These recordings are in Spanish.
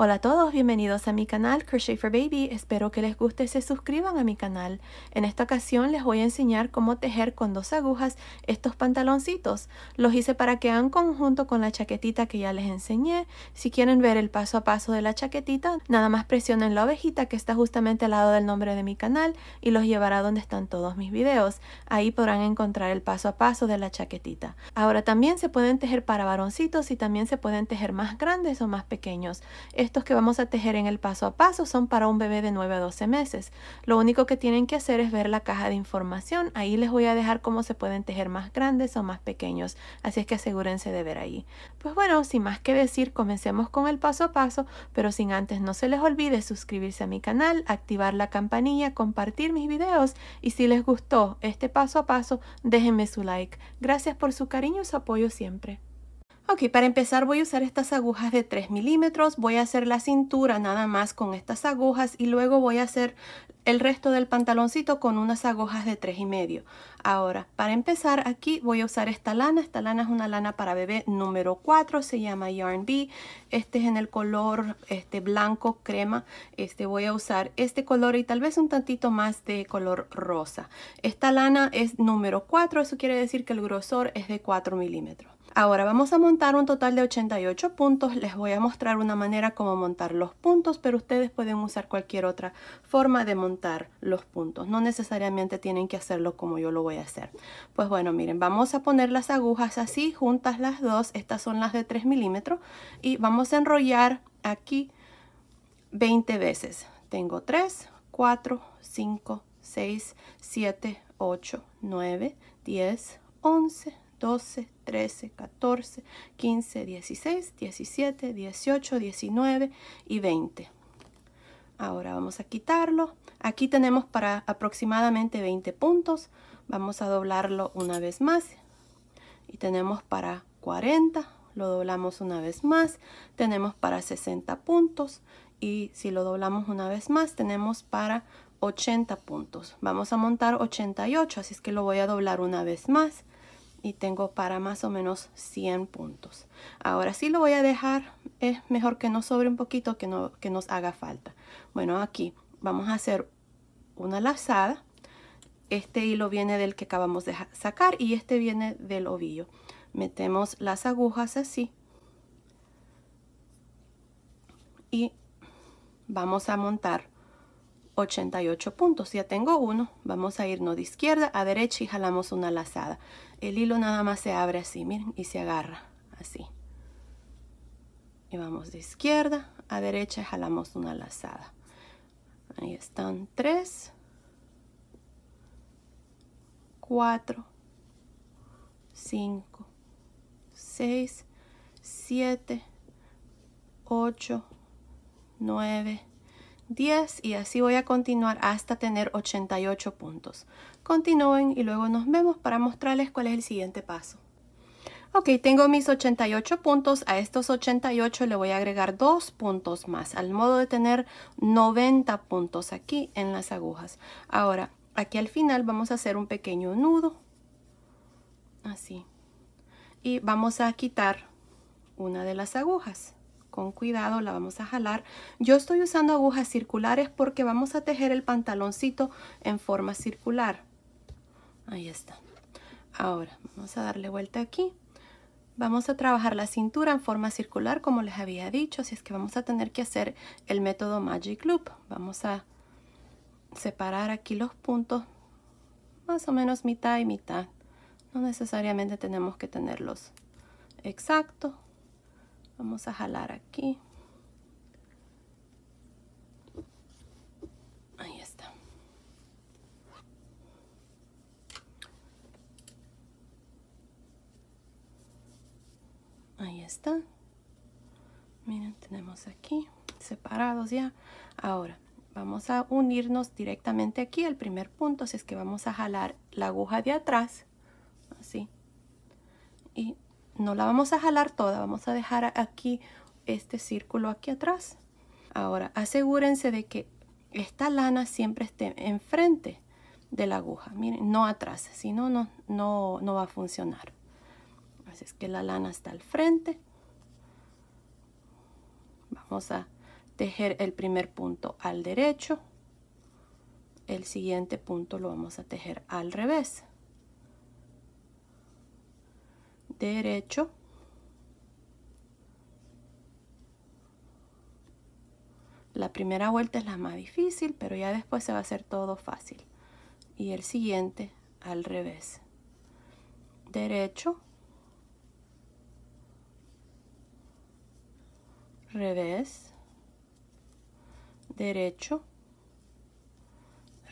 Hola a todos, bienvenidos a mi canal Crochet for Baby. Espero que les guste y se suscriban a mi canal. En esta ocasión les voy a enseñar cómo tejer con 2 agujas estos pantaloncitos. Los hice para que hagan conjunto con la chaquetita que ya les enseñé. Si quieren ver el paso a paso de la chaquetita, nada más presionen la ovejita que está justamente al lado del nombre de mi canal y los llevará donde están todos mis videos. Ahí podrán encontrar el paso a paso de la chaquetita. Ahora también se pueden tejer para varoncitos y también se pueden tejer más grandes o más pequeños. Estos que vamos a tejer en el paso a paso son para un bebé de 9 a 12 meses. Lo único que tienen que hacer es ver la caja de información. Ahí les voy a dejar cómo se pueden tejer más grandes o más pequeños. Así es que asegúrense de ver ahí. Pues bueno, sin más que decir, comencemos con el paso a paso, pero sin antes no se les olvide suscribirse a mi canal, activar la campanilla, compartir mis videos y si les gustó este paso a paso, déjenme su like. Gracias por su cariño y su apoyo siempre. Ok, para empezar voy a usar estas agujas de 3 milímetros, voy a hacer la cintura nada más con estas agujas y luego voy a hacer el resto del pantaloncito con unas agujas de 3,5. Ahora, para empezar aquí voy a usar esta lana es una lana para bebé número 4, se llama Yarn Bee. Este es en el color blanco crema. Voy a usar este color y tal vez un tantito más de color rosa. Esta lana es número 4, eso quiere decir que el grosor es de 4 milímetros. Ahora vamos a montar un total de 88 puntos. Les voy a mostrar una manera como montar los puntos, pero ustedes pueden usar cualquier otra forma de montar los puntos. No necesariamente tienen que hacerlo como yo lo voy a hacer. Pues bueno, miren, vamos a poner las agujas así, juntas las dos. Estas son las de 3 milímetros. Y vamos a enrollar aquí 20 veces. Tengo 3, 4, 5, 6, 7, 8, 9, 10, 11, 12, 13, 14, 15, 16, 17, 18, 19 y 20. Ahora vamos a quitarlo. Aquí tenemos para aproximadamente 20 puntos. Vamos a doblarlo una vez más. Y tenemos para 40. Lo doblamos una vez más. Tenemos para 60 puntos. Y si lo doblamos una vez más, tenemos para 80 puntos. Vamos a montar 88, así es que lo voy a doblar una vez más. Y tengo para más o menos 100 puntos. Ahora sí lo voy a dejar, es mejor que nos sobre un poquito que nos haga falta. Bueno, aquí vamos a hacer una lazada. Este hilo viene del que acabamos de sacar y este viene del ovillo. Metemos las agujas así. Y vamos a montar 88 puntos. Ya tengo uno. Vamos a irnos de izquierda a derecha y jalamos una lazada. El hilo nada más se abre así, miren, y se agarra así. Y vamos de izquierda a derecha y jalamos una lazada. Ahí están 3, 4, 5, 6, 7, 8, 9, 10 y así voy a continuar hasta tener 88 puntos. Continúen y luego nos vemos para mostrarles cuál es el siguiente paso. Ok, tengo mis 88 puntos. A estos 88 le voy a agregar 2 puntos más, al modo de tener 90 puntos aquí en las agujas. Ahora, aquí al final vamos a hacer un pequeño nudo, así. Y vamos a quitar una de las agujas. Con cuidado la vamos a jalar. Yo estoy usando agujas circulares porque vamos a tejer el pantaloncito en forma circular. Ahí está. Ahora vamos a darle vuelta aquí. Vamos a trabajar la cintura en forma circular como les había dicho, así es que vamos a tener que hacer el método Magic Loop. Vamos a separar aquí los puntos más o menos mitad y mitad. No necesariamente tenemos que tenerlos exactos. Vamos a jalar aquí. Ahí está. Ahí está. Miren, tenemos aquí separados ya. Ahora vamos a unirnos directamente aquí al primer punto. Así es que vamos a jalar la aguja de atrás. Así. Y no la vamos a jalar toda, vamos a dejar aquí este círculo aquí atrás. Ahora asegúrense de que esta lana siempre esté enfrente de la aguja, miren, no atrás, si no, no va a funcionar. Así es que la lana está al frente. Vamos a tejer el primer punto al derecho, el siguiente punto lo vamos a tejer al revés, derecho, la primera vuelta es la más difícil, pero ya después se va a hacer todo fácil, y el siguiente al revés, derecho, revés, derecho,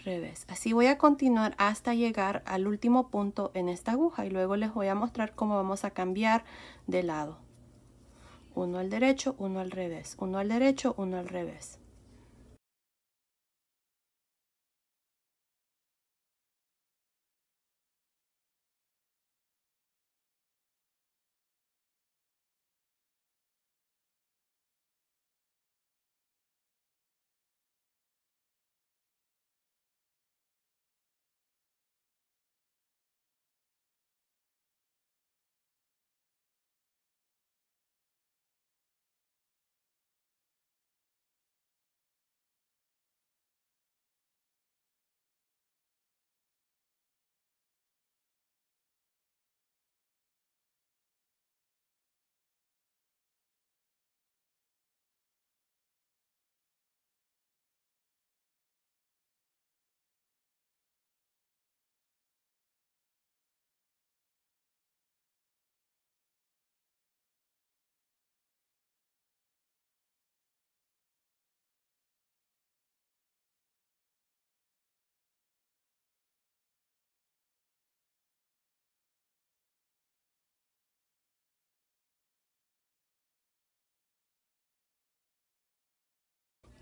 revés. Así voy a continuar hasta llegar al último punto en esta aguja y luego les voy a mostrar cómo vamos a cambiar de lado. Uno al derecho, uno al revés, uno al derecho, uno al revés.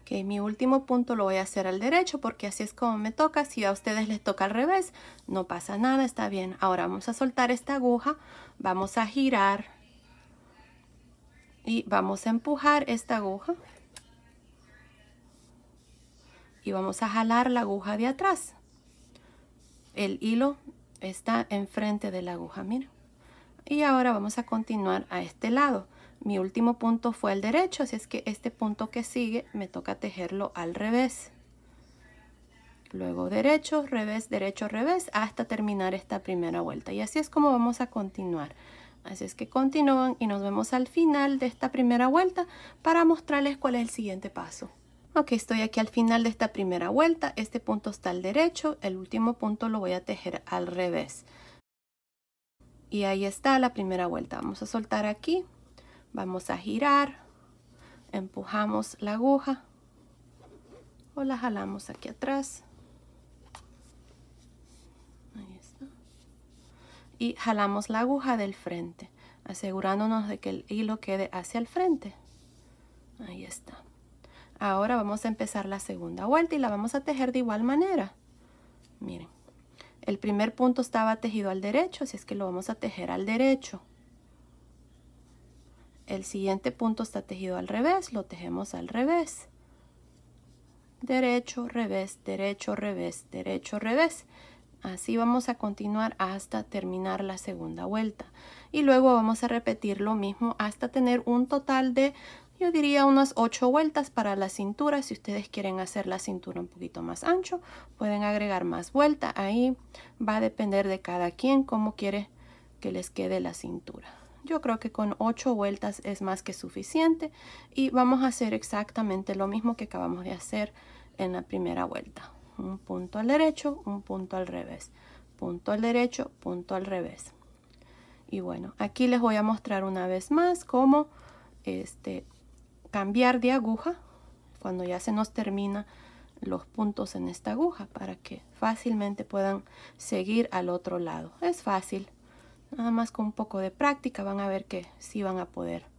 Ok, mi último punto lo voy a hacer al derecho porque así es como me toca. Si a ustedes les toca al revés, no pasa nada, está bien. Ahora vamos a soltar esta aguja, vamos a girar y vamos a empujar esta aguja y vamos a jalar la aguja de atrás. El hilo está enfrente de la aguja, mira. Y ahora vamos a continuar a este lado. Mi último punto fue al derecho, así es que este punto que sigue me toca tejerlo al revés. Luego derecho, revés, hasta terminar esta primera vuelta. Y así es como vamos a continuar. Así es que continúan y nos vemos al final de esta primera vuelta para mostrarles cuál es el siguiente paso. Ok, estoy aquí al final de esta primera vuelta. Este punto está al derecho, el último punto lo voy a tejer al revés. Y ahí está la primera vuelta. Vamos a soltar aquí, vamos a girar, empujamos la aguja o la jalamos aquí atrás. Ahí está. Y jalamos la aguja del frente, asegurándonos de que el hilo quede hacia el frente. Ahí está. Ahora vamos a empezar la segunda vuelta y la vamos a tejer de igual manera. Miren, el primer punto estaba tejido al derecho, así es que lo vamos a tejer al derecho. El siguiente punto está tejido al revés, lo tejemos al revés. Derecho, revés, derecho, revés, derecho, revés. Así vamos a continuar hasta terminar la segunda vuelta. Y luego vamos a repetir lo mismo hasta tener un total de, yo diría, unas 8 vueltas para la cintura. Si ustedes quieren hacer la cintura un poquito más ancho, pueden agregar más vuelta. Ahí va a depender de cada quien cómo quiere que les quede la cintura. Yo creo que con 8 vueltas es más que suficiente. Y vamos a hacer exactamente lo mismo que acabamos de hacer en la primera vuelta. Un punto al derecho, un punto al revés, punto al derecho, punto al revés. Y bueno, aquí les voy a mostrar una vez más cómo cambiar de aguja cuando ya se nos termina los puntos en esta aguja para que fácilmente puedan seguir al otro lado. Es fácil, nada más con un poco de práctica van a ver que sí van a poder.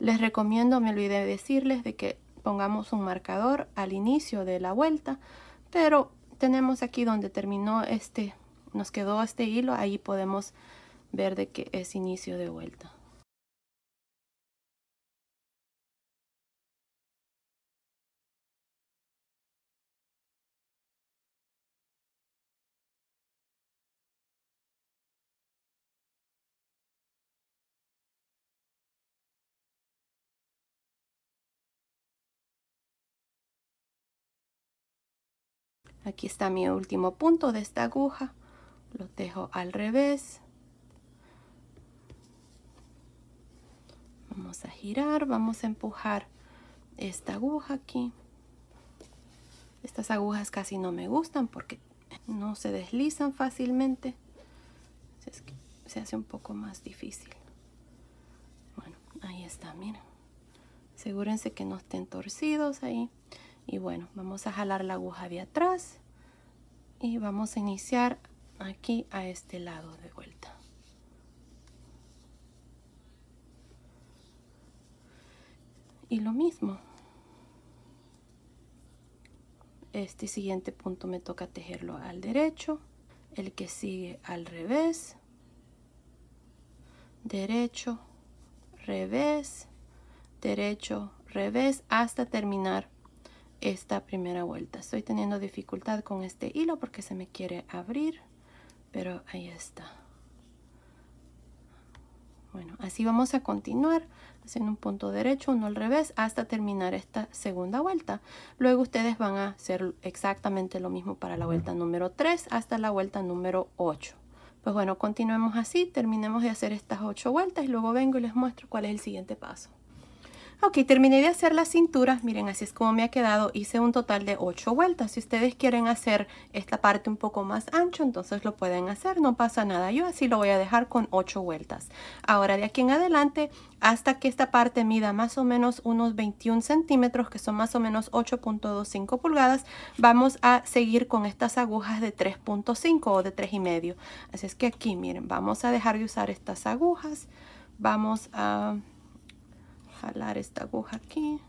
Les recomiendo, me olvidé decirles de que pongamos un marcador al inicio de la vuelta, pero tenemos aquí donde terminó nos quedó este hilo, ahí podemos ver de que es inicio de vuelta. Aquí está mi último punto de esta aguja. Lo dejo al revés. Vamos a girar, vamos a empujar esta aguja aquí. Estas agujas casi no me gustan porque no se deslizan fácilmente. Es que se hace un poco más difícil. Bueno, ahí está, miren. Asegúrense que no estén torcidos ahí. Y bueno, vamos a jalar la aguja de atrás. Y vamos a iniciar aquí a este lado de vuelta. Y lo mismo. Este siguiente punto me toca tejerlo al derecho. El que sigue al revés. Derecho, revés, derecho, revés, hasta terminar esta primera vuelta. Estoy teniendo dificultad con este hilo porque se me quiere abrir, pero ahí está. Bueno, así vamos a continuar haciendo un punto derecho, uno al revés, hasta terminar esta segunda vuelta. Luego ustedes van a hacer exactamente lo mismo para la vuelta número 3 hasta la vuelta número 8. Pues bueno, continuemos así, terminemos de hacer estas 8 vueltas y luego vengo y les muestro cuál es el siguiente paso. Ok, terminé de hacer la cintura. Miren, así es como me ha quedado. Hice un total de 8 vueltas. Si ustedes quieren hacer esta parte un poco más ancho, entonces lo pueden hacer. No pasa nada. Yo así lo voy a dejar con 8 vueltas. Ahora, de aquí en adelante, hasta que esta parte mida más o menos unos 21 centímetros, que son más o menos 8.25 pulgadas, vamos a seguir con estas agujas de 3.5 o de 3,5. Así es que aquí, miren, vamos a dejar de usar estas agujas. Vamos a jalar esta aguja aquí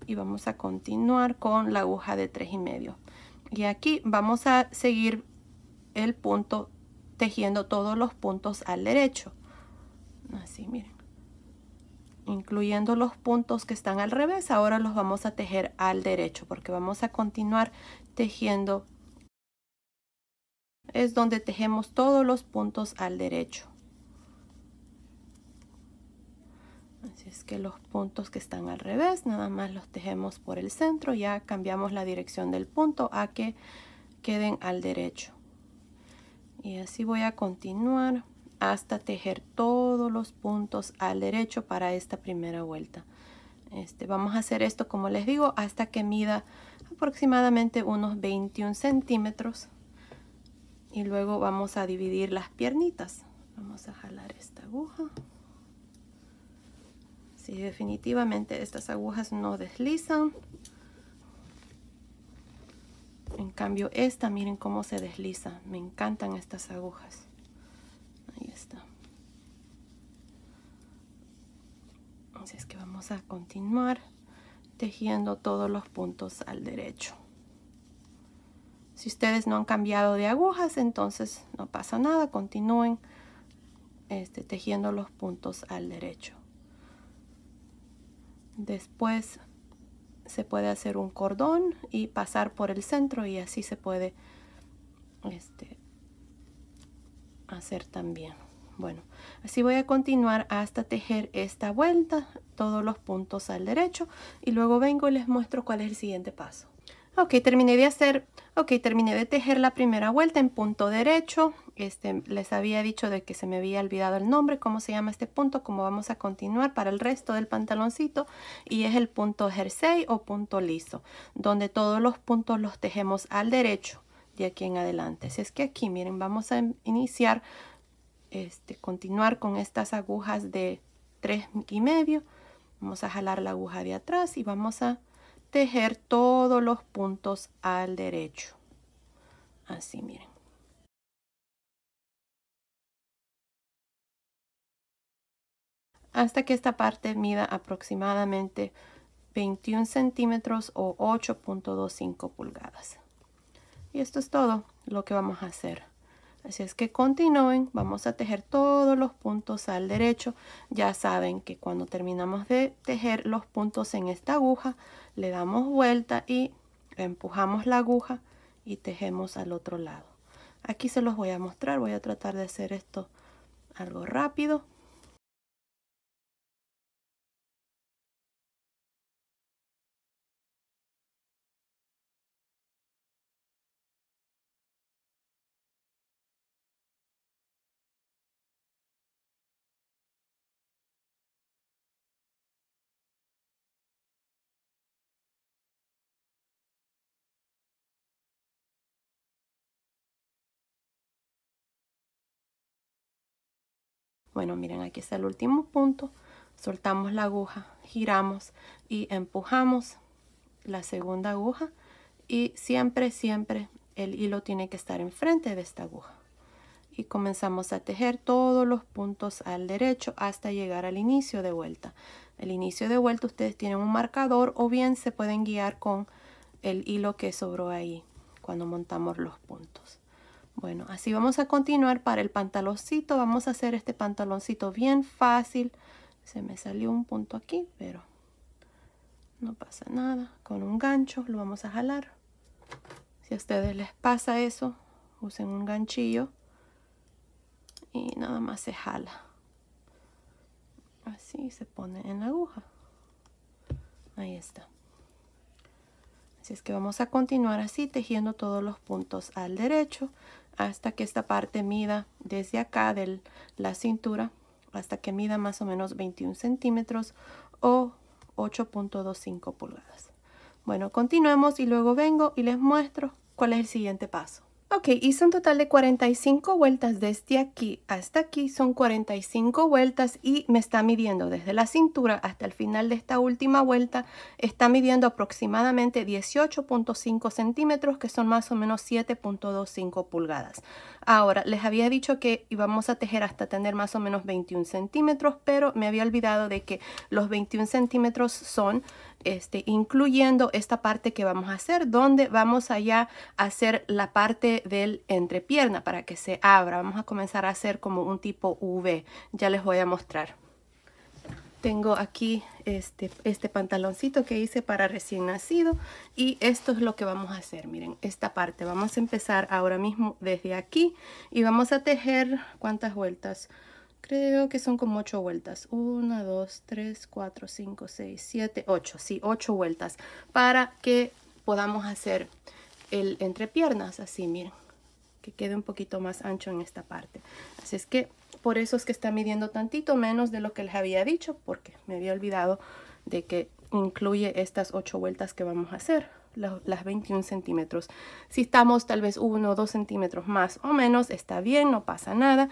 y vamos a continuar con la aguja de 3,5. Y aquí vamos a seguir el punto tejiendo todos los puntos al derecho. Así, miren. Incluyendo los puntos que están al revés, ahora los vamos a tejer al derecho porque vamos a continuar tejiendo. Es donde tejemos todos los puntos al derecho. Así es que los puntos que están al revés, nada más los tejemos por el centro. Ya cambiamos la dirección del punto a que queden al derecho. Y así voy a continuar hasta tejer todos los puntos al derecho para esta primera vuelta. Vamos a hacer esto, como les digo, hasta que mida aproximadamente unos 21 centímetros. Y luego vamos a dividir las piernitas. Vamos a jalar esta aguja. Sí, definitivamente estas agujas no deslizan. En cambio esta, miren cómo se desliza. Me encantan estas agujas. Ahí está. Así es que vamos a continuar tejiendo todos los puntos al derecho. Si ustedes no han cambiado de agujas, entonces no pasa nada. Continúen tejiendo los puntos al derecho. Después se puede hacer un cordón y pasar por el centro y así se puede hacer también. Bueno, así voy a continuar hasta tejer esta vuelta, todos los puntos al derecho, y luego vengo y les muestro cuál es el siguiente paso. Ok, terminé de tejer la primera vuelta en punto derecho. Les había dicho de que se me había olvidado el nombre, cómo se llama este punto, cómo vamos a continuar para el resto del pantaloncito. Y es el punto jersey o punto liso, donde todos los puntos los tejemos al derecho de aquí en adelante. Así es que aquí, miren, vamos a iniciar, continuar con estas agujas de 3,5. Vamos a jalar la aguja de atrás y vamos a tejer todos los puntos al derecho. Así, miren. Hasta que esta parte mida aproximadamente 21 centímetros o 8.25 pulgadas. Y esto es todo lo que vamos a hacer. Así es que continúen, vamos a tejer todos los puntos al derecho. Ya saben que cuando terminamos de tejer los puntos en esta aguja, le damos vuelta y empujamos la aguja y tejemos al otro lado. Aquí se los voy a mostrar, voy a tratar de hacer esto algo rápido. Bueno, miren, aquí está el último punto. Soltamos la aguja, giramos y empujamos la segunda aguja, y siempre el hilo tiene que estar enfrente de esta aguja. Y comenzamos a tejer todos los puntos al derecho hasta llegar al inicio de vuelta. El inicio de vuelta ustedes tienen un marcador, o bien se pueden guiar con el hilo que sobró ahí cuando montamos los puntos. Bueno, así vamos a continuar para el pantaloncito. Vamos a hacer este pantaloncito bien fácil. Se me salió un punto aquí, pero no pasa nada. Con un gancho lo vamos a jalar. Si a ustedes les pasa eso, usen un ganchillo y nada más se jala. Así se pone en la aguja. Ahí está. Así es que vamos a continuar así, tejiendo todos los puntos al derecho hasta que esta parte mida desde acá de la cintura hasta que mida más o menos 21 centímetros o 8.25 pulgadas. Bueno, continuemos y luego vengo y les muestro cuál es el siguiente paso. Ok, hice un total de 45 vueltas desde aquí hasta aquí. Son 45 vueltas y me está midiendo desde la cintura hasta el final de esta última vuelta. Está midiendo aproximadamente 18.5 centímetros, que son más o menos 7.25 pulgadas. Ahora, les había dicho que íbamos a tejer hasta tener más o menos 21 centímetros, pero me había olvidado de que los 21 centímetros son incluyendo esta parte que vamos a hacer, donde vamos allá a hacer la parte del entrepierna para que se abra. Vamos a comenzar a hacer como un tipo V. Ya les voy a mostrar. Tengo aquí este pantaloncito que hice para recién nacido, y esto es lo que vamos a hacer. Miren, esta parte vamos a empezar ahora mismo desde aquí y vamos a tejer, ¿cuántas vueltas? Creo que son como 8 vueltas. 1, 2, 3, 4, 5, 6, 7, 8. Sí, 8 vueltas para que podamos hacer el entrepiernas así, miren, que quede un poquito más ancho en esta parte. Así es que por eso es que está midiendo tantito menos de lo que les había dicho, porque me había olvidado de que incluye estas 8 vueltas que vamos a hacer, las 21 centímetros. Si estamos tal vez 1 o 2 centímetros más o menos, está bien, no pasa nada.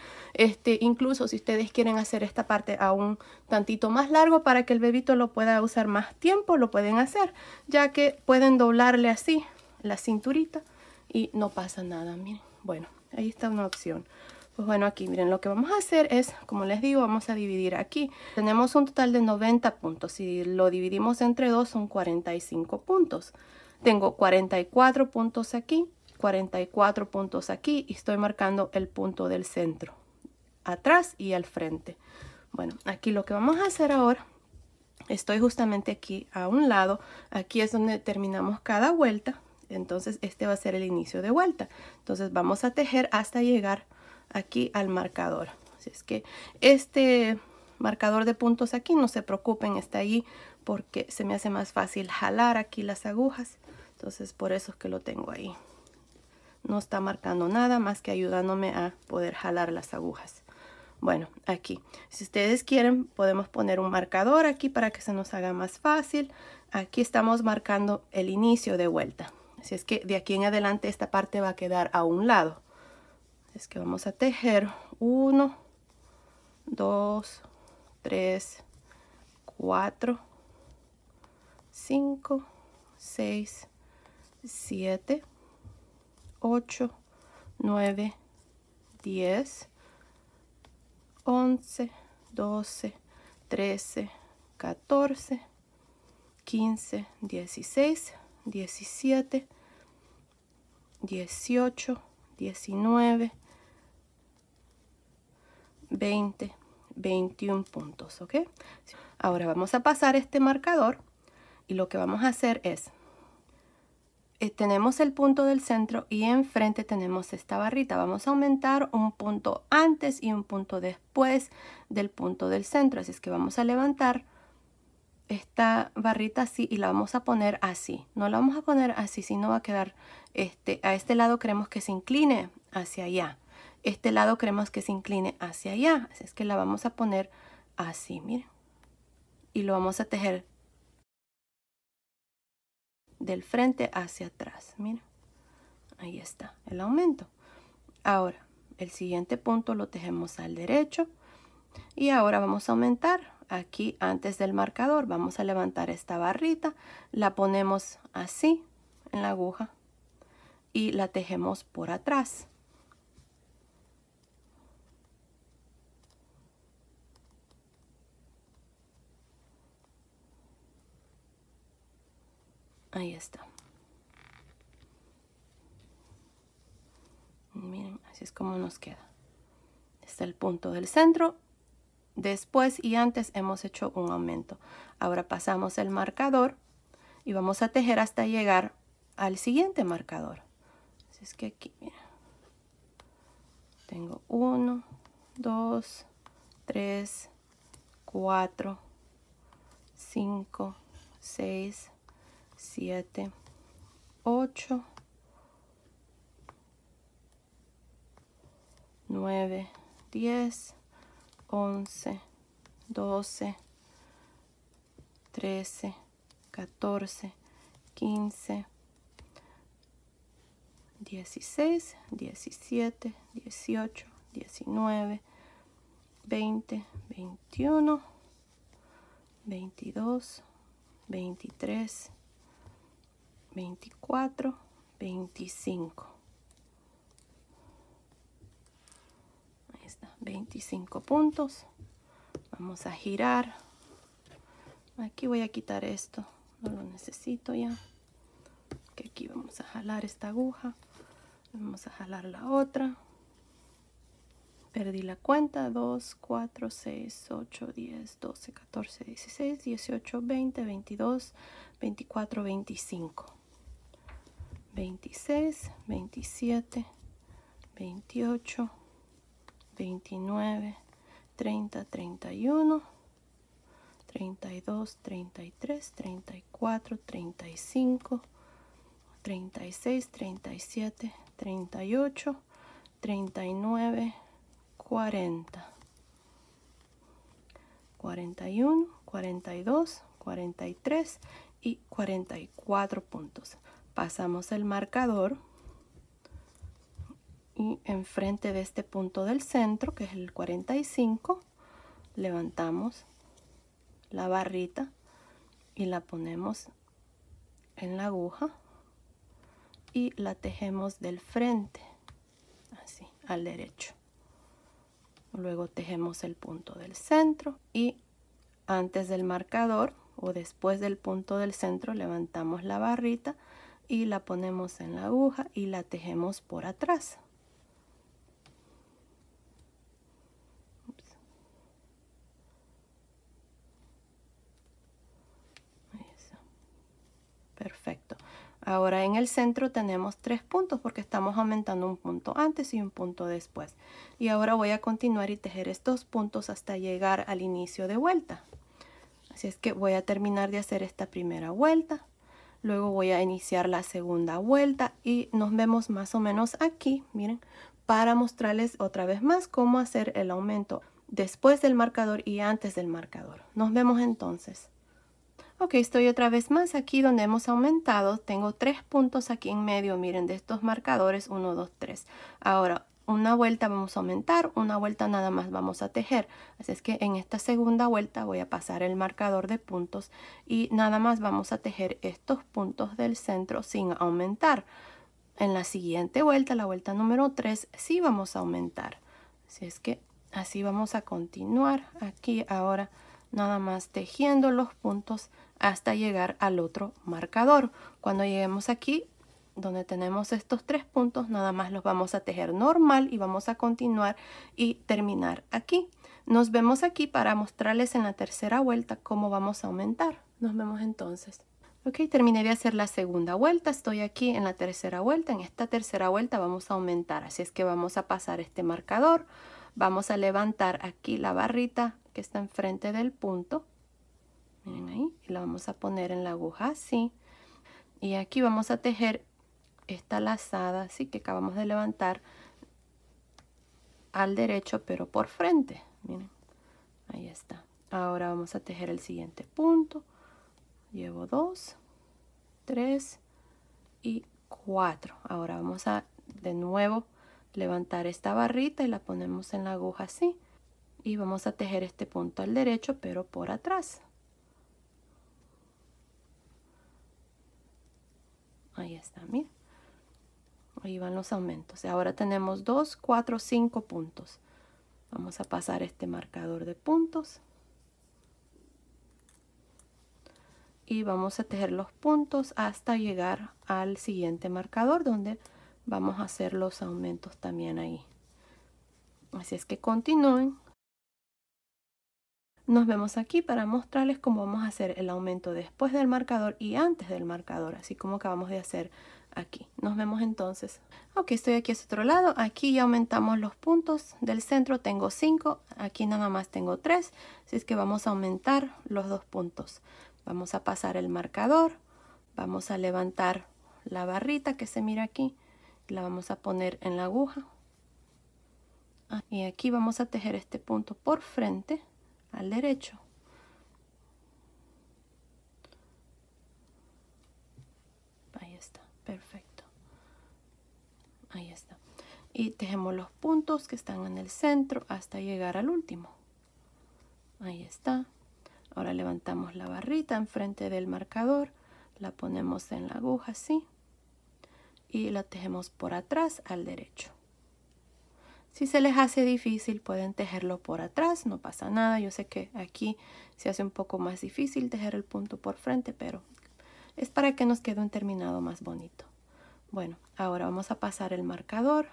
Incluso si ustedes quieren hacer esta parte aún tantito más largo para que el bebito lo pueda usar más tiempo, lo pueden hacer, ya que pueden doblarle así la cinturita y no pasa nada. Miren, bueno, ahí está una opción. Pues bueno, aquí miren, lo que vamos a hacer es, como les digo, vamos a dividir aquí. Tenemos un total de 90 puntos. Si lo dividimos entre 2 son 45 puntos. Tengo 44 puntos aquí, 44 puntos aquí, y estoy marcando el punto del centro, atrás y al frente. Bueno, aquí lo que vamos a hacer ahora, estoy justamente aquí a un lado. Aquí es donde terminamos cada vuelta. Entonces este va a ser el inicio de vuelta. Entonces vamos a tejer hasta llegar aquí al marcador. Así es que este marcador de puntos aquí, no se preocupen, está ahí porque se me hace más fácil jalar aquí las agujas. Entonces por eso es que lo tengo ahí. No está marcando nada más que ayudándome a poder jalar las agujas. Bueno, aquí, si ustedes quieren, podemos poner un marcador aquí para que se nos haga más fácil. Aquí estamos marcando el inicio de vuelta. Así es que de aquí en adelante esta parte va a quedar a un lado. Así es que vamos a tejer 1, 2, 3, 4, 5, 6, 7, 8, 9, 10, 11, 12, 13, 14, 15, 16, 17, 18, 19, 20, 21 puntos, ¿ok? Ahora vamos a pasar este marcador y lo que vamos a hacer es, tenemos el punto del centro y enfrente tenemos esta barrita. Vamos a aumentar un punto antes y un punto después del punto del centro. Así es que vamos a levantar esta barrita así y la vamos a poner así. No la vamos a poner así, sino va a quedar, a este lado queremos que se incline hacia allá. Este lado queremos que se incline hacia allá. Así es que la vamos a poner así, miren. Y lo vamos a tejer del frente hacia atrás, miren. Ahí está el aumento. Ahora, el siguiente punto lo tejemos al derecho Y ahora vamos a aumentar aquí antes del marcador. Vamos a levantar esta barrita, la ponemos así en la aguja y la tejemos por atrás. Ahí está. Miren, así es como nos queda. Este es el punto del centro. Después y antes hemos hecho un aumento. Ahora pasamos el marcador y vamos a tejer hasta llegar al siguiente marcador. Así es que aquí, miren, tengo 1, 2, 3, 4, 5, 6, 7, 8, 9, 10, 11, 12, 13, 14, 15, 16, 17, 18, 19, 20, 21, 22, 23, 24, 25. Ahí está, 25 puntos. Vamos a girar. Aquí voy a quitar esto, no lo necesito ya. Que aquí vamos a jalar esta aguja. Vamos a jalar la otra. Perdí la cuenta. 2, 4, 6, 8, 10, 12, 14, 16, 18, 20, 22, 24, 25. 26, 27, 28, 29, 30, 31, 32, 33, 34, 35, 36, 37, 38, 39, 40, 41, 42, 43 y 44 puntos. Pasamos el marcador y enfrente de este punto del centro, que es el 45, levantamos la barrita y la ponemos en la aguja y la tejemos del frente, así, al derecho. Luego tejemos el punto del centro y antes del marcador o después del punto del centro levantamos la barrita y la ponemos en la aguja y la tejemos por atrás. Perfecto. Ahora en el centro tenemos 3 puntos porque estamos aumentando un punto antes y un punto después. Y ahora voy a continuar y tejer estos puntos hasta llegar al inicio de vuelta. Así es que voy a terminar de hacer esta primera vuelta. Luego voy a iniciar la segunda vuelta y nos vemos más o menos aquí, miren, para mostrarles otra vez más cómo hacer el aumento después del marcador y antes del marcador. Nos vemos entonces. Ok, estoy otra vez más aquí donde hemos aumentado. Tengo 3 puntos aquí en medio, miren, de estos marcadores, 1, 2, 3. Ahora, una vuelta vamos a aumentar, una vuelta nada más vamos a tejer. Así es que en esta segunda vuelta voy a pasar el marcador de puntos y nada más vamos a tejer estos puntos del centro sin aumentar. En la siguiente vuelta, la vuelta número 3, sí vamos a aumentar. Así es que así vamos a continuar aquí ahora nada más tejiendo los puntos hasta llegar al otro marcador. Cuando lleguemos aquí donde tenemos estos 3 puntos, nada más los vamos a tejer normal y vamos a continuar y terminar aquí. Nos vemos aquí para mostrarles en la tercera vuelta cómo vamos a aumentar. Nos vemos entonces. Ok, terminé de hacer la segunda vuelta. Estoy aquí en la tercera vuelta. En esta tercera vuelta vamos a aumentar. Así es que vamos a pasar este marcador. Vamos a levantar aquí la barrita que está enfrente del punto. Miren ahí. Y la vamos a poner en la aguja así. Y aquí vamos a tejer esta lazada así que acabamos de levantar al derecho pero por frente. Miren. Ahí está. Ahora vamos a tejer el siguiente punto. Llevo 2, 3 y 4. Ahora vamos a de nuevo levantar esta barrita y la ponemos en la aguja así. y vamos a tejer este punto al derecho pero por atrás. Ahí está, miren. Ahí van los aumentos. Ahora tenemos 2, 4, 5 puntos. Vamos a pasar este marcador de puntos. Y vamos a tejer los puntos hasta llegar al siguiente marcador donde vamos a hacer los aumentos también ahí. Así es que continúen. Nos vemos aquí para mostrarles cómo vamos a hacer el aumento después del marcador y antes del marcador, así como acabamos de hacer aquí. Nos vemos entonces. Ok, estoy aquí a este otro lado. Aquí ya aumentamos los puntos del centro. Tengo 5, aquí nada más tengo 3, así es que vamos a aumentar los 2 puntos. Vamos a pasar el marcador, vamos a levantar la barrita que se mira aquí, la vamos a poner en la aguja. Y aquí vamos a tejer este punto por frente al derecho. Ahí está, perfecto. Ahí está. Y tejemos los puntos que están en el centro hasta llegar al último. Ahí está. Ahora levantamos la barrita enfrente del marcador, la ponemos en la aguja así y la tejemos por atrás al derecho. Si se les hace difícil pueden tejerlo por atrás, no pasa nada. Yo sé que aquí se hace un poco más difícil tejer el punto por frente, pero es para que nos quede un terminado más bonito. Bueno, ahora vamos a pasar el marcador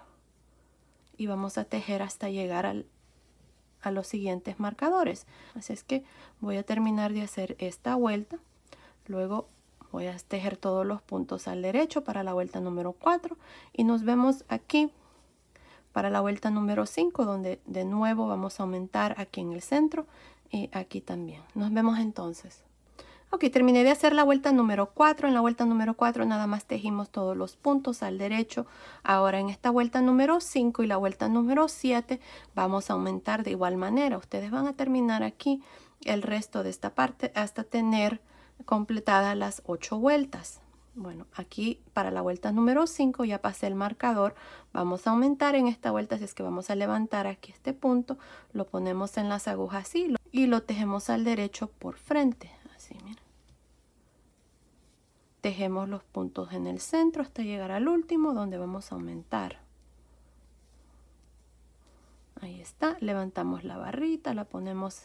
y vamos a tejer hasta llegar a los siguientes marcadores. Así es que voy a terminar de hacer esta vuelta. Luego voy a tejer todos los puntos al derecho para la vuelta número 4 y nos vemos aquí para la vuelta número 5, donde de nuevo vamos a aumentar aquí en el centro y aquí también. Nos vemos entonces. Ok, terminé de hacer la vuelta número 4. En la vuelta número 4 nada más tejimos todos los puntos al derecho. Ahora en esta vuelta número 5 y la vuelta número 7 vamos a aumentar de igual manera. Ustedes van a terminar aquí el resto de esta parte hasta tener completadas las 8 vueltas. Bueno, aquí para la vuelta número 5 ya pasé el marcador. Vamos a aumentar en esta vuelta, así es que vamos a levantar aquí este punto, lo ponemos en las agujas así y lo tejemos al derecho por frente. Así, miren. Tejemos los puntos en el centro hasta llegar al último donde vamos a aumentar. Ahí está, levantamos la barrita, la ponemos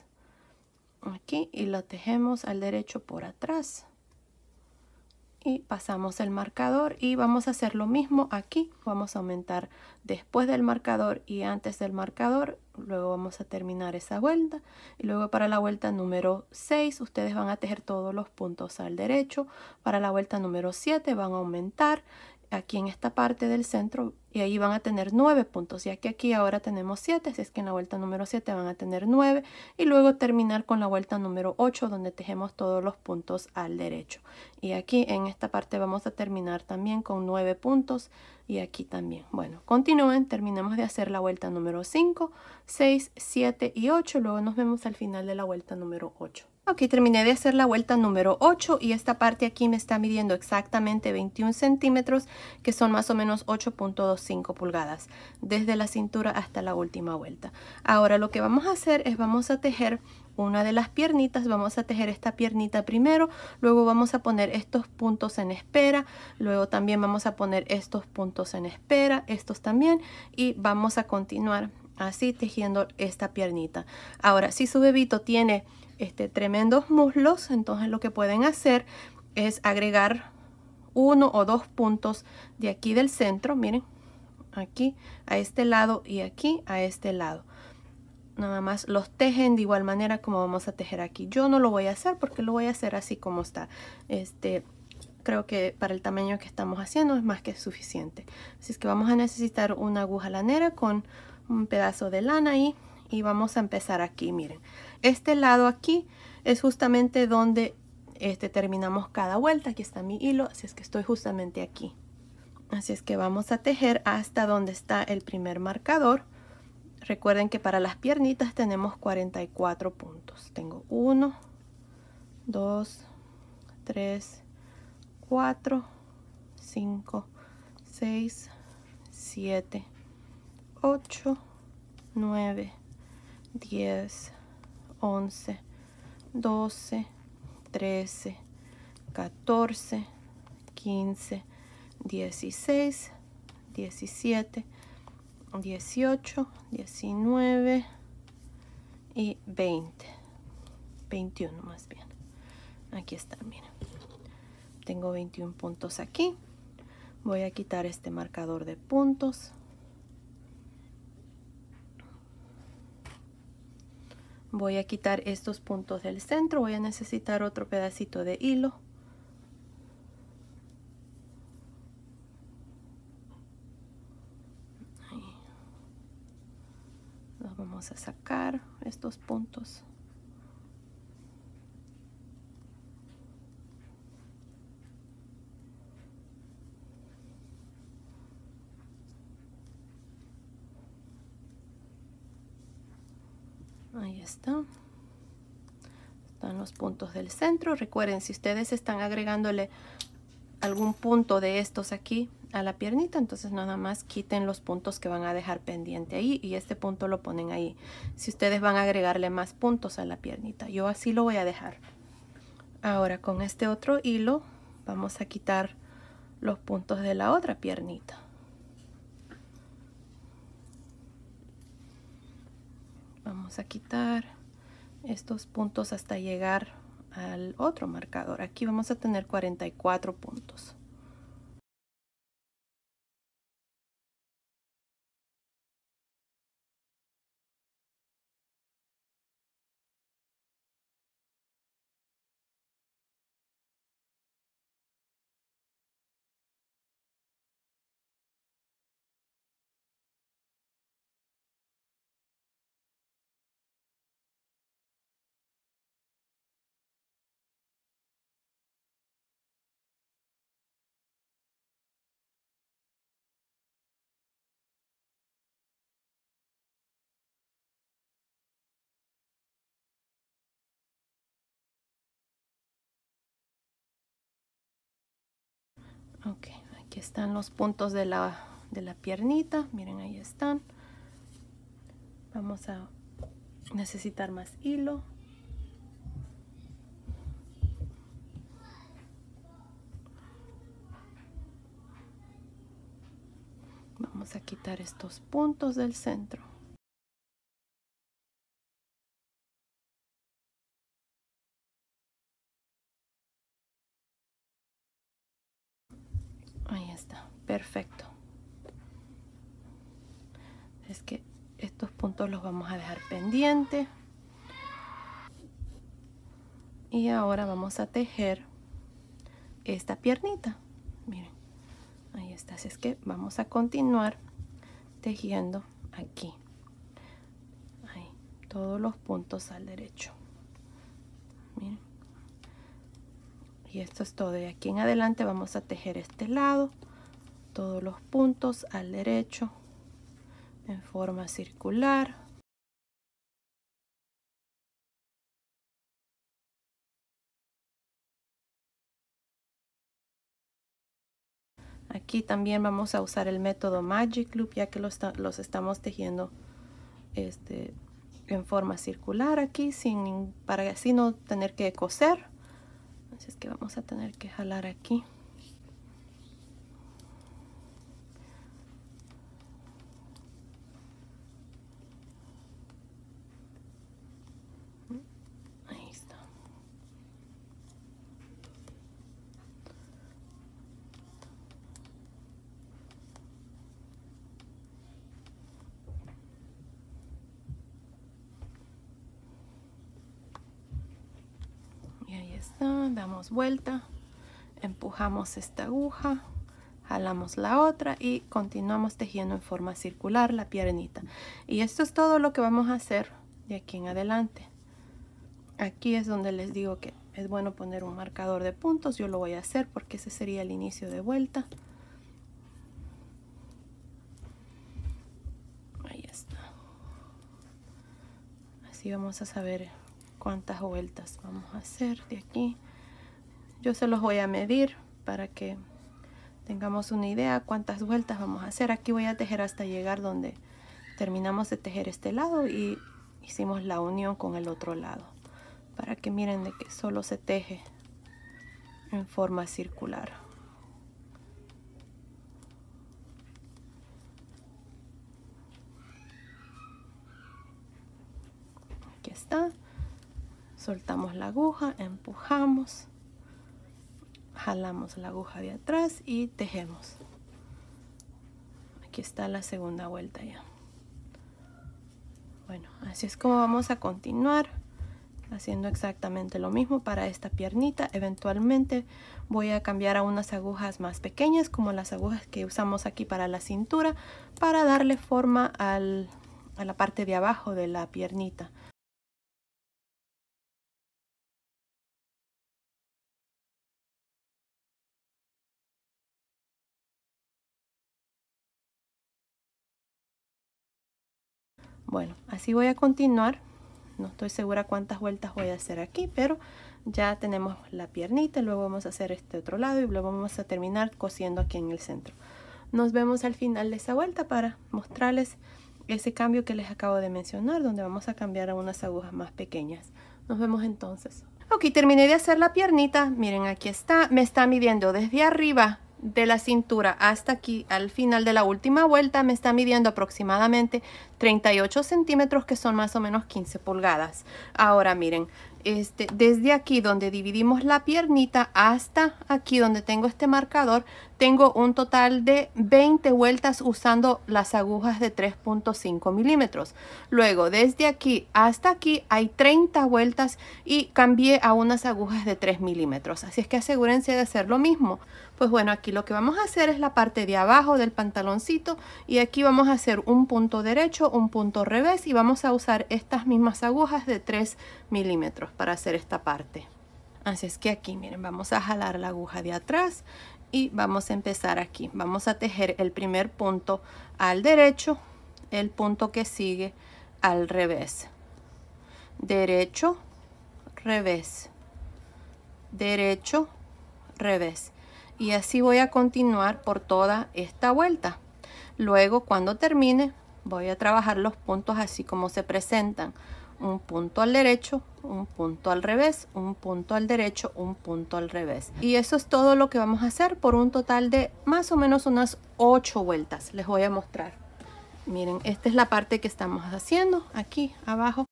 aquí y la tejemos al derecho por atrás. Y pasamos el marcador y vamos a hacer lo mismo aquí. Vamos a aumentar después del marcador y antes del marcador. Luego vamos a terminar esa vuelta. Y luego para la vuelta número 6 ustedes van a tejer todos los puntos al derecho. Para la vuelta número 7 van a aumentar aquí en esta parte del centro y ahí van a tener 9 puntos, ya que aquí ahora tenemos 7, así es que en la vuelta número 7 van a tener 9 y luego terminar con la vuelta número 8 donde tejemos todos los puntos al derecho. Y aquí en esta parte vamos a terminar también con 9 puntos y aquí también. Bueno, continúen, terminemos de hacer la vuelta número 5, 6, 7 y 8, luego nos vemos al final de la vuelta número 8. Ok, terminé de hacer la vuelta número 8 y esta parte aquí me está midiendo exactamente 21 centímetros, que son más o menos 8.25 pulgadas, desde la cintura hasta la última vuelta. Ahora lo que vamos a hacer es vamos a tejer una de las piernitas, vamos a tejer esta piernita primero, luego vamos a poner estos puntos en espera, luego también vamos a poner estos puntos en espera, estos también, y vamos a continuar así tejiendo esta piernita. Ahora, si su bebito tiene tremendos muslos, entonces lo que pueden hacer es agregar 1 o 2 puntos de aquí del centro, miren, aquí a este lado y aquí a este lado. Nada más los tejen de igual manera como vamos a tejer aquí. Yo no lo voy a hacer porque lo voy a hacer así como está. Creo que para el tamaño que estamos haciendo es más que suficiente. Así es que vamos a necesitar una aguja lanera con un pedazo de lana ahí. Y vamos a empezar aquí, miren. Este lado aquí es justamente donde terminamos cada vuelta. Aquí está mi hilo, así es que estoy justamente aquí. Así es que vamos a tejer hasta donde está el primer marcador. Recuerden que para las piernitas tenemos 44 puntos. Tengo 1, 2, 3, 4, 5, 6, 7, 8, 9, 10, 11, 12, 13, 14, 15, 16, 17, 18, 19 y 20. 21 más bien. Aquí están, miren. Tengo 21 puntos aquí. Voy a quitar este marcador de puntos. Voy a quitar estos puntos del centro. Voy a necesitar otro pedacito de hilo. Ahí. Los vamos a sacar, estos puntos. Ahí está. Están los puntos del centro. Recuerden, si ustedes están agregándole algún punto de estos aquí a la piernita, entonces nada más quiten los puntos que van a dejar pendiente ahí y este punto lo ponen ahí. Si ustedes van a agregarle más puntos a la piernita, yo así lo voy a dejar. Ahora con este otro hilo vamos a quitar los puntos de la otra piernita. Vamos a quitar estos puntos hasta llegar al otro marcador. Aquí vamos a tener 44 puntos. Ok, aquí están los puntos de la piernita. Miren, ahí están. Vamos a necesitar más hilo. Vamos a quitar estos puntos del centro. Ahí está, perfecto. Es que estos puntos los vamos a dejar pendientes. Y ahora vamos a tejer esta piernita. Miren, ahí está. Así es que vamos a continuar tejiendo aquí. Ahí, todos los puntos al derecho. Miren. Y esto es todo. De aquí en adelante vamos a tejer este lado, todos los puntos al derecho en forma circular. Aquí también vamos a usar el método Magic Loop, ya que los estamos tejiendo en forma circular aquí, para así no tener que coser. Así es que vamos a tener que jalar aquí. Ahí está. Y ahí está, damos vuelta, empujamos esta aguja, jalamos la otra y continuamos tejiendo en forma circular la piernita. Y esto es todo lo que vamos a hacer de aquí en adelante. Aquí es donde les digo que es bueno poner un marcador de puntos. Yo lo voy a hacer porque ese sería el inicio de vuelta. Ahí está. Así vamos a saber cuántas vueltas vamos a hacer de aquí. Yo se los voy a medir para que tengamos una idea cuántas vueltas vamos a hacer. Aquí voy a tejer hasta llegar donde terminamos de tejer este lado y hicimos la unión con el otro lado, para que miren de que solo se teje en forma circular. Aquí está. Soltamos la aguja, empujamos, jalamos la aguja de atrás y tejemos. Aquí está la segunda vuelta ya. Bueno, así es como vamos a continuar haciendo exactamente lo mismo para esta piernita. Eventualmente voy a cambiar a unas agujas más pequeñas, como las agujas que usamos aquí para la cintura, para darle forma a la parte de abajo de la piernita. Bueno, así voy a continuar. No estoy segura cuántas vueltas voy a hacer aquí, pero ya tenemos la piernita. Luego vamos a hacer este otro lado y luego vamos a terminar cosiendo aquí en el centro. Nos vemos al final de esa vuelta para mostrarles ese cambio que les acabo de mencionar, donde vamos a cambiar a unas agujas más pequeñas. Nos vemos entonces. Ok, terminé de hacer la piernita. Miren, aquí está. Me está midiendo desde arriba de la cintura hasta aquí al final de la última vuelta. Me está midiendo aproximadamente 38 centímetros, que son más o menos 15 pulgadas. Ahora miren, desde aquí donde dividimos la piernita hasta aquí donde tengo este marcador, tengo un total de 20 vueltas usando las agujas de 3.5 milímetros. Luego desde aquí hasta aquí hay 30 vueltas y cambié a unas agujas de 3 milímetros. Así es que asegúrense de hacer lo mismo. Pues bueno, aquí lo que vamos a hacer es la parte de abajo del pantaloncito y aquí vamos a hacer un punto derecho, un punto revés y vamos a usar estas mismas agujas de 3 milímetros para hacer esta parte. Así es que aquí miren, vamos a jalar la aguja de atrás y vamos a empezar aquí. Vamos a tejer el primer punto al derecho, el punto que sigue al revés. Derecho, revés, derecho, revés. Y así voy a continuar por toda esta vuelta. Luego cuando termine voy a trabajar los puntos así como se presentan. Un punto al derecho, un punto al revés, un punto al derecho, un punto al revés. Y eso es todo lo que vamos a hacer por un total de más o menos unas 8 vueltas. Les voy a mostrar. Miren, esta es la parte que estamos haciendo aquí abajo.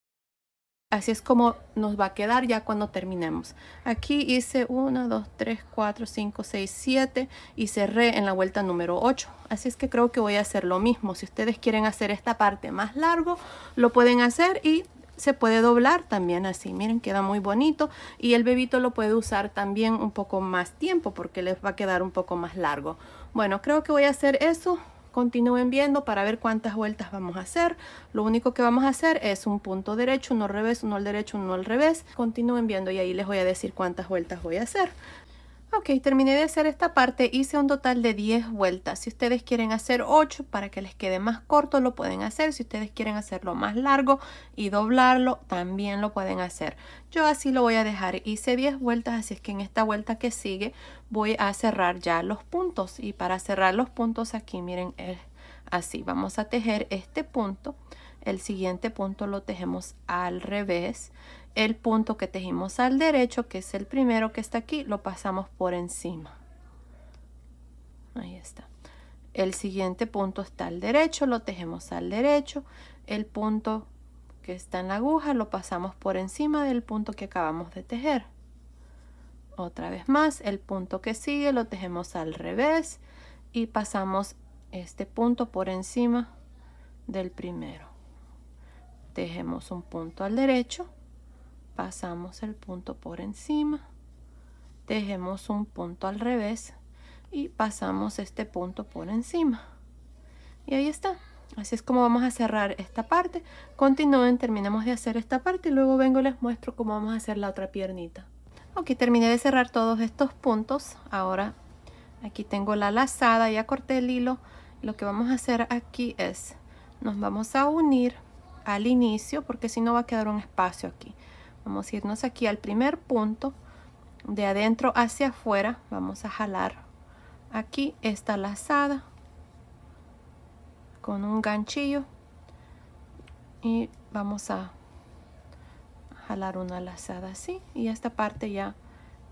Así es como nos va a quedar ya cuando terminemos. Aquí hice 1, 2, 3, 4, 5, 6, 7 y cerré en la vuelta número 8. Así es que creo que voy a hacer lo mismo. Si ustedes quieren hacer esta parte más largo, lo pueden hacer y se puede doblar también así. Miren, queda muy bonito y el bebito lo puede usar también un poco más tiempo porque les va a quedar un poco más largo. Bueno, creo que voy a hacer eso. Continúen viendo para ver cuántas vueltas vamos a hacer. Lo único que vamos a hacer es un punto derecho, uno al revés, uno al derecho, uno al revés. Continúen viendo y ahí les voy a decir cuántas vueltas voy a hacer. Ok, terminé de hacer esta parte, hice un total de 10 vueltas. Si ustedes quieren hacer 8 para que les quede más corto, lo pueden hacer. Si ustedes quieren hacerlo más largo y doblarlo, también lo pueden hacer. Yo así lo voy a dejar. Hice 10 vueltas, así es que en esta vuelta que sigue voy a cerrar ya los puntos. Y para cerrar los puntos aquí, miren, así. Vamos a tejer este punto. El siguiente punto lo tejemos al revés. El punto que tejimos al derecho, que es el primero que está aquí, lo pasamos por encima. Ahí está. El siguiente punto está al derecho, lo tejemos al derecho. El punto que está en la aguja lo pasamos por encima del punto que acabamos de tejer. Otra vez más, el punto que sigue lo tejemos al revés y pasamos este punto por encima del primero. Tejemos un punto al derecho, pasamos el punto por encima, tejemos un punto al revés y pasamos este punto por encima. Y ahí está. Así es como vamos a cerrar esta parte. Continúen, terminamos de hacer esta parte y luego vengo y les muestro cómo vamos a hacer la otra piernita. Ok, terminé de cerrar todos estos puntos. Ahora aquí tengo la lazada, ya corté el hilo. Lo que vamos a hacer aquí es, nos vamos a unir al inicio porque si no va a quedar un espacio aquí. Vamos a irnos aquí al primer punto, de adentro hacia afuera. Vamos a jalar aquí esta lazada con un ganchillo y vamos a jalar una lazada así y esta parte ya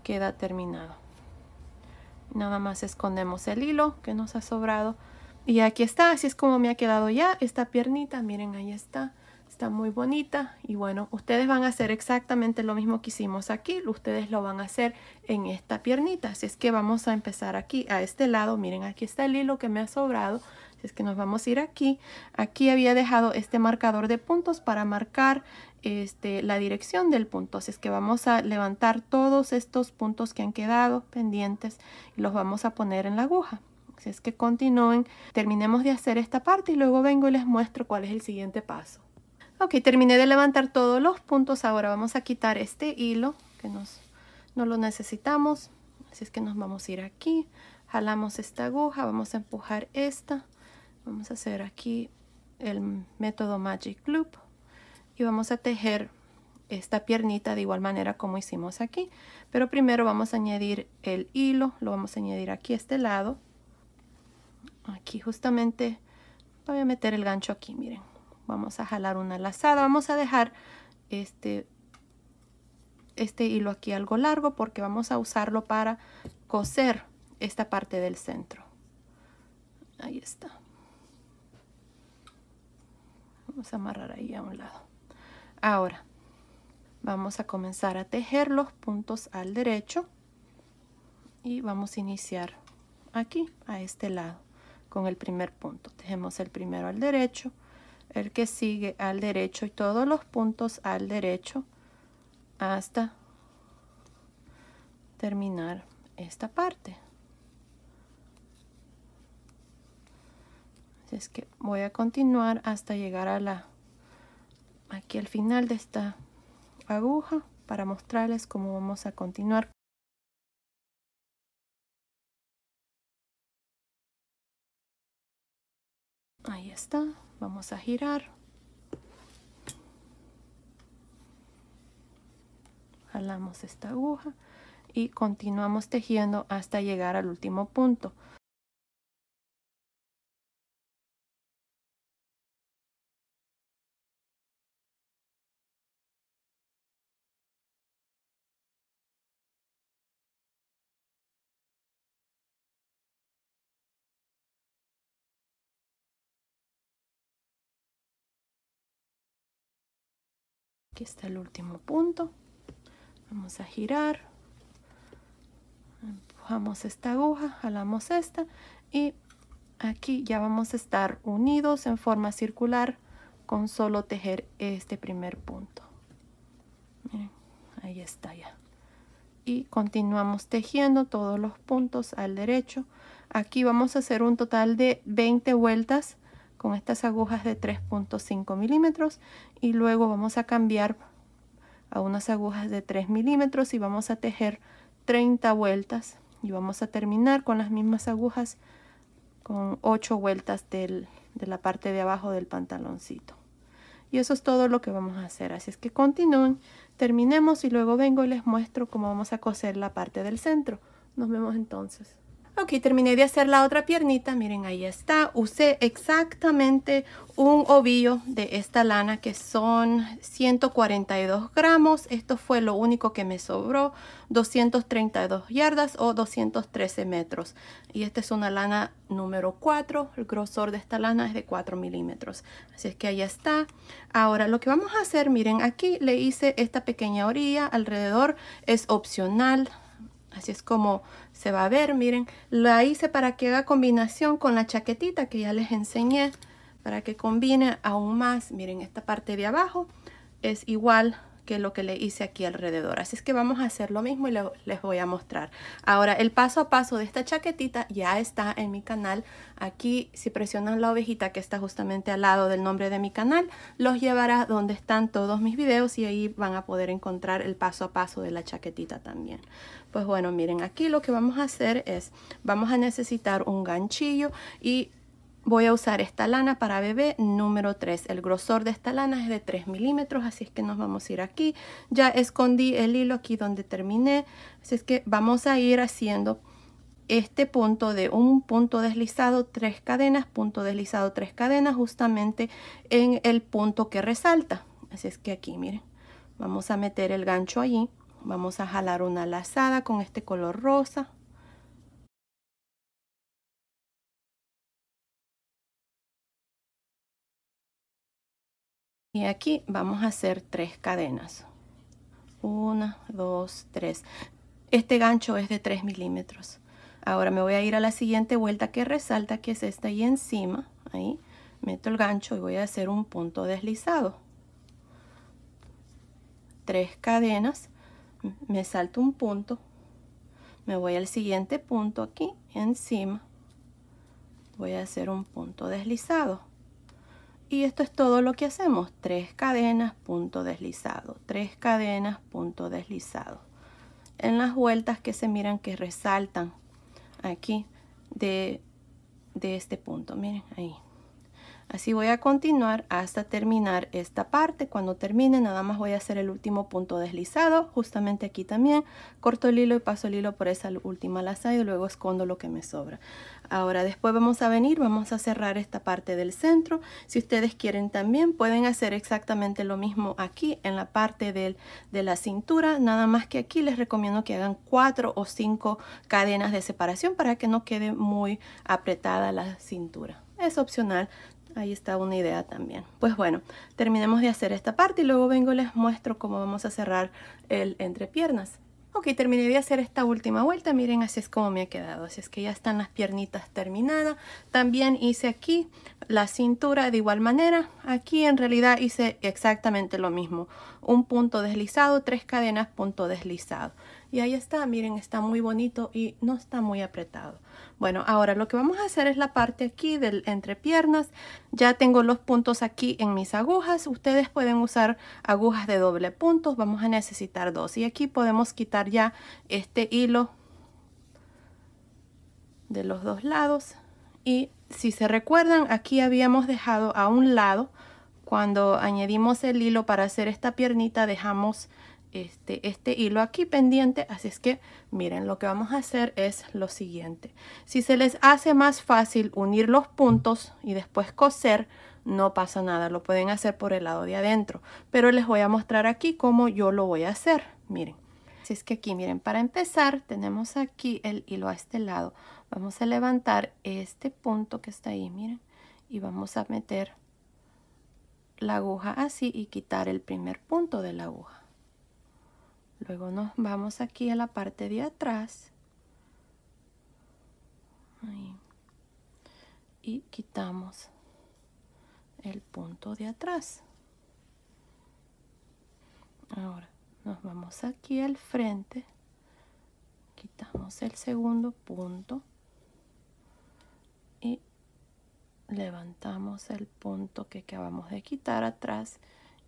queda terminado. Nada más escondemos el hilo que nos ha sobrado y aquí está, así es como me ha quedado ya esta piernita. Miren, ahí está. Está muy bonita y bueno, ustedes van a hacer exactamente lo mismo que hicimos aquí. Ustedes lo van a hacer en esta piernita. Así es que vamos a empezar aquí a este lado. Miren, aquí está el hilo que me ha sobrado. Así es que nos vamos a ir aquí. Aquí había dejado este marcador de puntos para marcar la dirección del punto. Así es que vamos a levantar todos estos puntos que han quedado pendientes y los vamos a poner en la aguja. Así es que continúen, terminemos de hacer esta parte y luego vengo y les muestro cuál es el siguiente paso. Ok, terminé de levantar todos los puntos. Ahora vamos a quitar este hilo que no lo necesitamos. Así es que nos vamos a ir aquí. Jalamos esta aguja, vamos a empujar esta. Vamos a hacer aquí el método Magic Loop. Y vamos a tejer esta piernita de igual manera como hicimos aquí. Pero primero vamos a añadir el hilo. Lo vamos a añadir aquí a este lado. Aquí justamente voy a meter el gancho aquí, miren. Vamos a jalar una lazada. Vamos a dejar este hilo aquí algo largo porque vamos a usarlo para coser esta parte del centro. Ahí está. Vamos a amarrar ahí a un lado. Ahora vamos a comenzar a tejer los puntos al derecho y vamos a iniciar aquí a este lado con el primer punto. Tejemos el primero al derecho, el que sigue al derecho y todos los puntos al derecho hasta terminar esta parte. Así es que voy a continuar hasta llegar a aquí al final de esta aguja para mostrarles cómo vamos a continuar. Ahí está, vamos a girar. Jalamos esta aguja y continuamos tejiendo hasta llegar al último punto. Aquí está el último punto. Vamos a girar. Empujamos esta aguja, jalamos esta y aquí ya vamos a estar unidos en forma circular con solo tejer este primer punto. Miren, ahí está ya. Y continuamos tejiendo todos los puntos al derecho. Aquí vamos a hacer un total de 20 vueltas con estas agujas de 3.5 milímetros y luego vamos a cambiar a unas agujas de 3 milímetros y vamos a tejer 30 vueltas y vamos a terminar con las mismas agujas con 8 vueltas de la parte de abajo del pantaloncito. Y eso es todo lo que vamos a hacer, así es que continúen, terminemos y luego vengo y les muestro cómo vamos a coser la parte del centro. Nos vemos entonces. Ok, terminé de hacer la otra piernita, miren ahí está. Usé exactamente un ovillo de esta lana que son 142 gramos. Esto fue lo único que me sobró, 232 yardas o 213 metros. Y esta es una lana número 4, el grosor de esta lana es de 4 milímetros. Así es que ahí está. Ahora lo que vamos a hacer, miren, aquí le hice esta pequeña orilla alrededor, es opcional. Así es como se va a ver, miren, la hice para que haga combinación con la chaquetita que ya les enseñé, para que combine aún más. Miren, esta parte de abajo es igual que lo que le hice aquí alrededor. Así es que vamos a hacer lo mismo y les voy a mostrar. Ahora, el paso a paso de esta chaquetita ya está en mi canal. Aquí, si presionan la ovejita que está justamente al lado del nombre de mi canal, los llevará donde están todos mis videos y ahí van a poder encontrar el paso a paso de la chaquetita también. Pues bueno, miren, aquí lo que vamos a hacer es, vamos a necesitar un ganchillo y voy a usar esta lana para bebé número 3. El grosor de esta lana es de 3 milímetros, así es que nos vamos a ir aquí. Ya escondí el hilo aquí donde terminé, así es que vamos a ir haciendo este punto de un punto deslizado, 3 cadenas, punto deslizado, 3 cadenas, justamente en el punto que resalta. Así es que aquí, miren, Vamos a meter el gancho allí. Vamos a jalar una lazada con este color rosa. Y aquí vamos a hacer 3 cadenas. 1, 2, 3. Este gancho es de 3 milímetros. Ahora me voy a ir a la siguiente vuelta que resalta, que es esta ahí encima. Ahí meto el gancho y voy a hacer un punto deslizado. 3 cadenas, me salto un punto, me voy al siguiente punto aquí encima, voy a hacer un punto deslizado. Y esto es todo lo que hacemos: 3 cadenas, punto deslizado, 3 cadenas, punto deslizado. En las vueltas que se miran que resaltan aquí de este punto, miren ahí. Así voy a continuar hasta terminar esta parte. Cuando termine, nada más voy a hacer el último punto deslizado, justamente aquí también. Corto el hilo y paso el hilo por esa última lazada y luego escondo lo que me sobra. Ahora después vamos a venir, vamos a cerrar esta parte del centro. Si ustedes quieren también pueden hacer exactamente lo mismo aquí en la parte de la cintura, nada más que aquí les recomiendo que hagan 4 o 5 cadenas de separación para que no quede muy apretada la cintura. Es opcional. Ahí está una idea también. Pues bueno, terminemos de hacer esta parte y luego vengo y les muestro cómo vamos a cerrar el entrepiernas. Ok, terminé de hacer esta última vuelta. Miren, así es como me ha quedado. Así es que ya están las piernitas terminadas. También hice aquí la cintura de igual manera. Aquí en realidad hice exactamente lo mismo. Un punto deslizado, 3 cadenas, punto deslizado. Y ahí está, miren, está muy bonito y no está muy apretado. Bueno, ahora lo que vamos a hacer es la parte aquí del entrepiernas. Ya tengo los puntos aquí en mis agujas. Ustedes pueden usar agujas de doble puntos. Vamos a necesitar 2. Y aquí podemos quitar ya este hilo de los dos lados. Y si se recuerdan, aquí habíamos dejado a un lado, cuando añadimos el hilo para hacer esta piernita, dejamos este hilo aquí pendiente. Así es que miren, lo que vamos a hacer es lo siguiente: si se les hace más fácil unir los puntos y después coser, no pasa nada, lo pueden hacer por el lado de adentro, pero les voy a mostrar aquí cómo yo lo voy a hacer. Miren, así es que aquí miren, para empezar tenemos aquí el hilo a este lado. Vamos a levantar este punto que está ahí, miren, y vamos a meter la aguja así y quitar el primer punto de la aguja. Luego nos vamos aquí a la parte de atrás ahí, y quitamos el punto de atrás. Ahora nos vamos aquí al frente, quitamos el segundo punto y levantamos el punto que acabamos de quitar atrás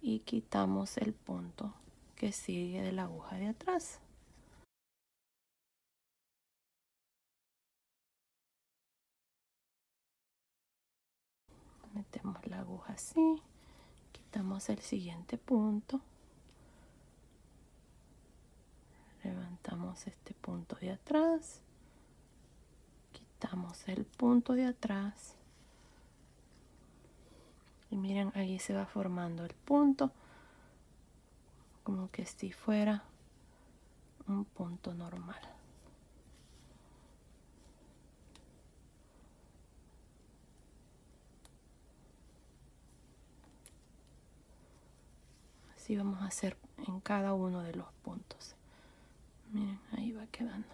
y quitamos el punto que sigue de la aguja de atrás. Metemos la aguja así, quitamos el siguiente punto, levantamos este punto de atrás, quitamos el punto de atrás y miren, ahí se va formando el punto como que si fuera un punto normal. Así vamos a hacer en cada uno de los puntos. Miren, ahí va quedando.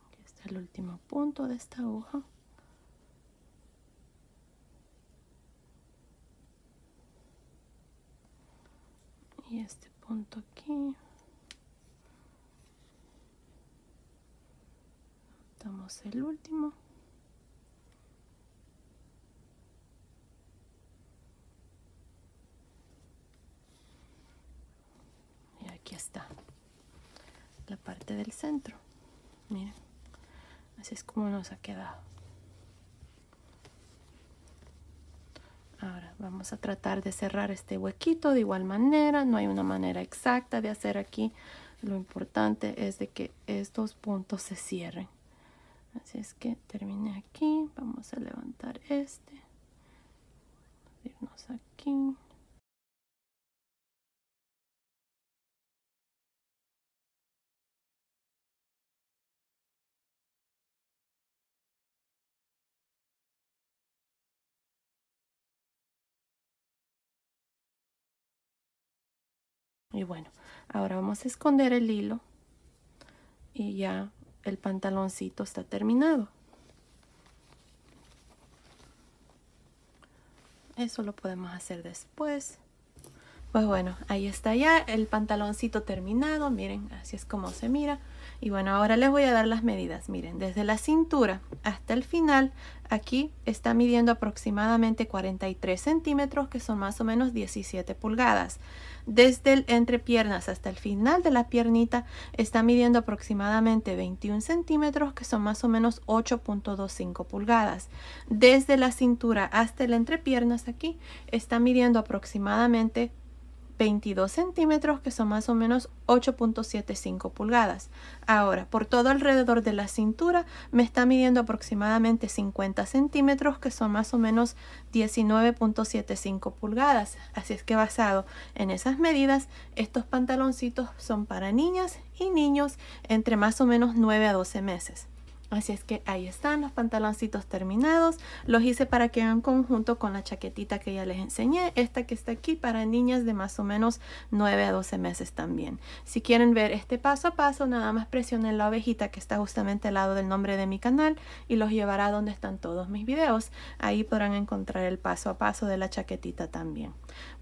Aquí está el último punto de esta aguja. Y este punto aquí. hacemos el último. Y aquí está la parte del centro. Miren, así es como nos ha quedado. Ahora vamos a tratar de cerrar este huequito de igual manera. No hay una manera exacta de hacer aquí. Lo importante es de que estos puntos se cierren. Así es que terminé aquí. Vamos a levantar este. Irnos aquí. Y bueno, ahora vamos a esconder el hilo y ya el pantaloncito está terminado. Eso lo podemos hacer después. Pues bueno, ahí está ya el pantaloncito terminado. Miren, así es como se mira. Y bueno, ahora les voy a dar las medidas. Miren, desde la cintura hasta el final, aquí está midiendo aproximadamente 43 centímetros, que son más o menos 17 pulgadas. Desde el entrepiernas hasta el final de la piernita está midiendo aproximadamente 21 centímetros, que son más o menos 8.25 pulgadas. Desde la cintura hasta el entrepiernas aquí está midiendo aproximadamente 22 centímetros, que son más o menos 8.75 pulgadas. Ahora, por todo alrededor de la cintura me está midiendo aproximadamente 50 centímetros, que son más o menos 19.75 pulgadas. Así es que basado en esas medidas, estos pantaloncitos son para niñas y niños entre más o menos 9 a 12 meses. Así es que ahí están los pantaloncitos terminados. Los hice para que en conjunto con la chaquetita que ya les enseñé. Esta que está aquí para niñas de más o menos 9 a 12 meses también. Si quieren ver este paso a paso, nada más presionen la ovejita que está justamente al lado del nombre de mi canal y los llevará donde están todos mis videos. Ahí podrán encontrar el paso a paso de la chaquetita también.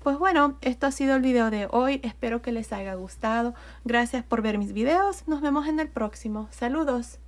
Pues bueno, esto ha sido el video de hoy. Espero que les haya gustado. Gracias por ver mis videos. Nos vemos en el próximo. Saludos.